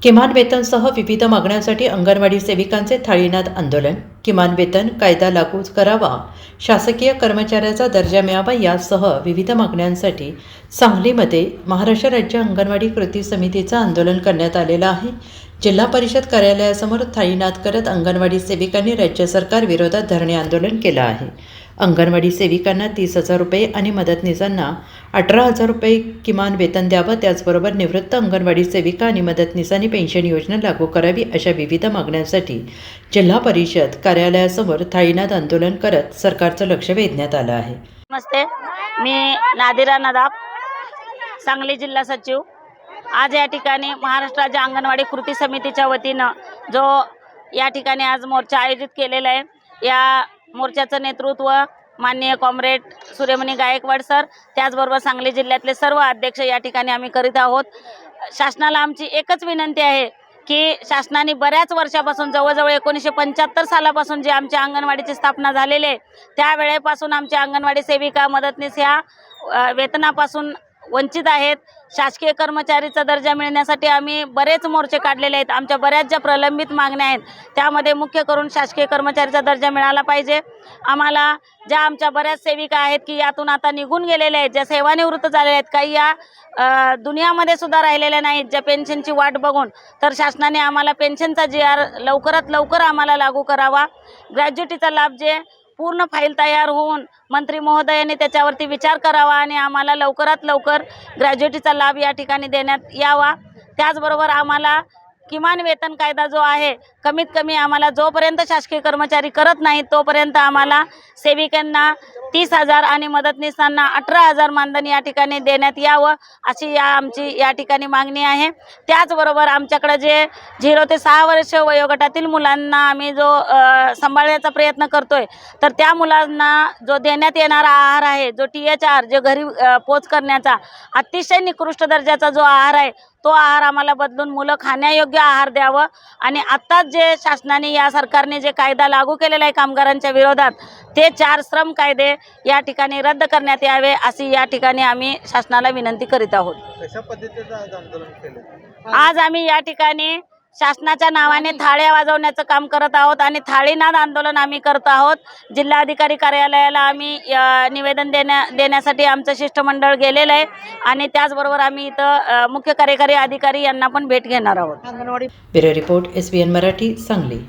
किमान वेतनसह विविध मागण्यांसाठी अंगणवाडी सेविकांचे थाळीनाद आंदोलन. किमान वेतन कायदा लागू करावा, शासकीय कर्मचाऱ्याचा दर्जा मिळावा यासह विविध मागण्यांसाठी सांगलीमध्ये महाराष्ट्र राज्य अंगणवाडी कृती समितीचं आंदोलन करण्यात आलेलं आहे. जिल्हा परिषद कार्यालयासमोर थाळीनाद करत अंगणवाडी सेविकांनी राज्य सरकार विरोधात धरणे आंदोलन केलं आहे. अंगणवाडी सेविकांना 30,000 रुपये आणि मदतनीसांना 18,000 रुपये किमान वेतन द्यावं, त्याचबरोबर निवृत्त अंगणवाडी सेविका आणि मदतनीसांनी पेन्शन योजना लागू करावी अशा विविध मागण्यांसाठी जिल्हा परिषद कार्यालयासमोर थाळीनाद आंदोलन करत सरकारचं लक्ष वेधण्यात आलं आहे. नमस्ते, मी नादिरा नदाब, सांगली जिल्हा सचिव. आज या ठिकाणी महाराष्ट्र राज्य अंगणवाडी कृती समितीच्या वतीनं जो या ठिकाणी आज मोर्चा आयोजित केलेला आहे, या मोर्चाचं नेतृत्व माननीय कॉम्रेड सूर्यमणी गायकवाड सर, त्याचबरोबर सांगली जिल्ह्यातले सर्व अध्यक्ष या ठिकाणी आम्ही करीत आहोत. शासनाला आमची एकच विनंती आहे की शासनाने बऱ्याच वर्षापासून जवळजवळ 1975 सालापासून जी आमच्या अंगणवाडीची स्थापना झालेली आहे, त्यावेळेपासून आमच्या अंगणवाडी सेविका मदतनीस ह्या वेतनापासून वंचित आहेत. शासकीय कर्मचारीचा दर्जा मिळण्यासाठी आम्ही बरेच मोर्चे काढलेले आहेत. आमच्या बऱ्याच ज्या प्रलंबित मागण्या आहेत त्यामध्ये मुख्य करून शासकीय कर्मचारीचा दर्जा मिळाला पाहिजे. आम्हाला ज्या आमच्या बऱ्याच सेविका आहेत की यातून आता निघून गेलेल्या आहेत, ज्या सेवानिवृत्त झालेल्या आहेत, काही या दुनियामध्ये सुद्धा राहिलेल्या नाहीत ज्या पेन्शनची वाट बघून, तर शासनाने आम्हाला पेन्शनचा GR लवकरात लवकर आम्हाला लागू करावा. ग्रॅज्युटीचा लाभ जे पूर्ण फाईल तयार होऊन मंत्री महोदयांनी त्याच्यावरती विचार करावा आणि आम्हाला लवकरात लवकर ग्रॅज्युटीचा लाभ या ठिकाणी देण्यात यावा. त्याचबरोबर आम्हाला किमान वेतन कायदा जो आहे, कमीत कमी आम्हाला जोपर्यंत शासकीय कर्मचारी करत नाहीत तोपर्यंत आम्हाला सेविकांना 30,000 आणि मदतनीसांना 18,000 मानधन या ठिकाणी देण्यात यावं, अशी आमची या ठिकाणी मागणी आहे. त्याचबरोबर आमच्याकडे जे 0 ते 6 वर्ष वयोगटातील मुलांना आम्ही जो सांभाळण्याचा प्रयत्न करतोय, तर त्या मुलांना जो देण्यात येणारा आहार आहे, जो THR जे घरी पोच करण्याचा अतिशय निकृष्ट दर्जाचा जो आहार आहे, तो आहार आम्हाला बदलून मुलं खाण्यायोग्य आहार द्यावं. आणि आत्ताच जे शासनाने या सरकारने जे कायदा लागू केलेला आहे कामगारांच्या विरोधात, ते 4 श्रम कायदे या ठिकाणी रद्द करण्यात यावे, अशी या ठिकाणी आम्ही शासनाला विनंती करीत आहोत. कशा पद्धतीचं आज आंदोलन केलं? आज आम्ही या ठिकाणी शासनाच्या नावाने थाळ्या वाजवण्याचं काम करत आहोत आणि थाळीनाद आंदोलन आम्ही करत आहोत. जिल्हाधिकारी कार्यालयाला आम्ही निवेदन देण्यासाठी आमचं शिष्टमंडळ गेलेलं आहे आणि त्याचबरोबर आम्ही इथं मुख्य कार्यकारी अधिकारी यांना पण भेट घेणार आहोत. Bureau report SBN Marathi, Sangli.